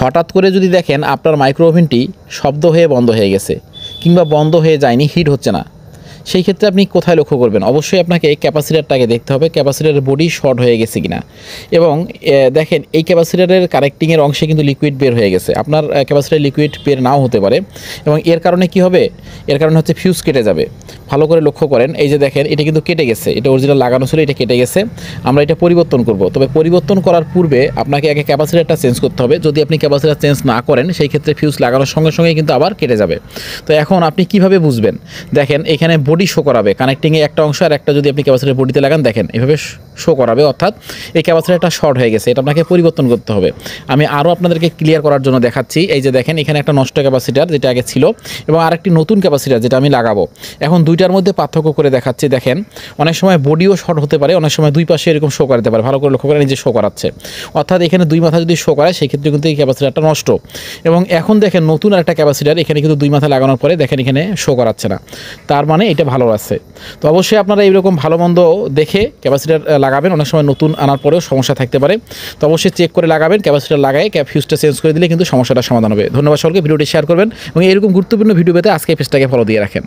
হঠাৎ করে যদি দেখেন আপনার মাইক্রো ওভেনটি শব্দ হয়ে বন্ধ হয়ে গেছে কিংবা বন্ধ হয়ে যায়নি, হিট হচ্ছে না, সেই ক্ষেত্রে আপনি কোথায় লক্ষ্য করবেন? অবশ্যই আপনাকে ক্যাপাসিটারটাকে দেখতে হবে, ক্যাপাসিটারের বডি শর্ট হয়ে গেছে কিনা। এবং দেখেন এই ক্যাপাসিটারের কানেক্টিংয়ের অংশে কিন্তু লিকুইড বের হয়ে গেছে। আপনার ক্যাপাসিটার লিকুইড বের নাও হতে পারে, এবং এর কারণে কি হবে? এর কারণে হচ্ছে ফিউজ কেটে যাবে। ভালো করে লক্ষ্য করেন, এই যে দেখেন এটা কিন্তু কেটে গেছে, এটা অরিজিনাল লাগানো ছিল, এটা কেটে গেছে। আমরা এটা পরিবর্তন করব, তবে পরিবর্তন করার পূর্বে আপনাকে আগে ক্যাপাসিটারটা চেঞ্জ করতে হবে। যদি আপনি ক্যাপাসিটার চেঞ্জ না করেন সেই ক্ষেত্রে ফিউজ লাগানোর সঙ্গে সঙ্গে কিন্তু আবার কেটে যাবে। তো এখন আপনি কিভাবে বুঝবেন? দেখেন এখানে বডি শো করাবে, কানেক্টিংয়ে একটা অংশ আর একটা যদি আপনি ক্যাপাসিটার বডিতে লাগান, দেখেন এভাবে শো করাবে, অর্থাৎ এই ক্যাপাসিটারটা শর্ট হয়ে গেছে, এটা আপনাকে পরিবর্তন করতে হবে। আমি আরও আপনাদেরকে ক্লিয়ার করার জন্য দেখাচ্ছি। এই যে দেখেন এখানে একটা নষ্ট ক্যাপাসিটার যেটা আগে ছিল, এবং আরেকটি নতুন ক্যাপাসিটার যেটা আমি লাগাবো। এখন দুইটার মধ্যে পার্থক্য করে দেখাচ্ছি। দেখেন অনেক সময় বডিও শর্ট হতে পারে, অনেক সময় দুই পাশে এরকম শো করাতে পারে। ভালো করে লক্ষ্য করেন, এই যে শো করাচ্ছে, অর্থাৎ এখানে দুই মাথা যদি শো করায় সেই ক্ষেত্রে কিন্তু এই ক্যাপাসিটারটা নষ্ট। এবং এখন দেখেন নতুন আরেকটা ক্যাপাসিটার, এখানে কিন্তু দুই মাথা লাগানোর পরে দেখেন এখানে শো করাচ্ছে না, তার মানে এটা ভালো আছে। তো অবশ্যই আপনারা এইরকম ভালো মন্দ দেখে ক্যাপাসিটার লাগাবেন। অনেক সময় নতুন আনার পরেও সমস্যা থাকতে পারে, তো অবশ্যই চেক করে লাগাবেন। ক্যাপাসিটার লাগায় ফিউজটা চেঞ্জ করে দিলে কিন্তু সমস্যাটার সমাধান হবে। ধন্যবাদ সকলকে, ভিডিওটি শেয়ার করবেন এবং এরকম গুরুত্বপূর্ণ ভিডিও পেতে আজকে পেজটাকে ফলো দিয়ে রাখেন।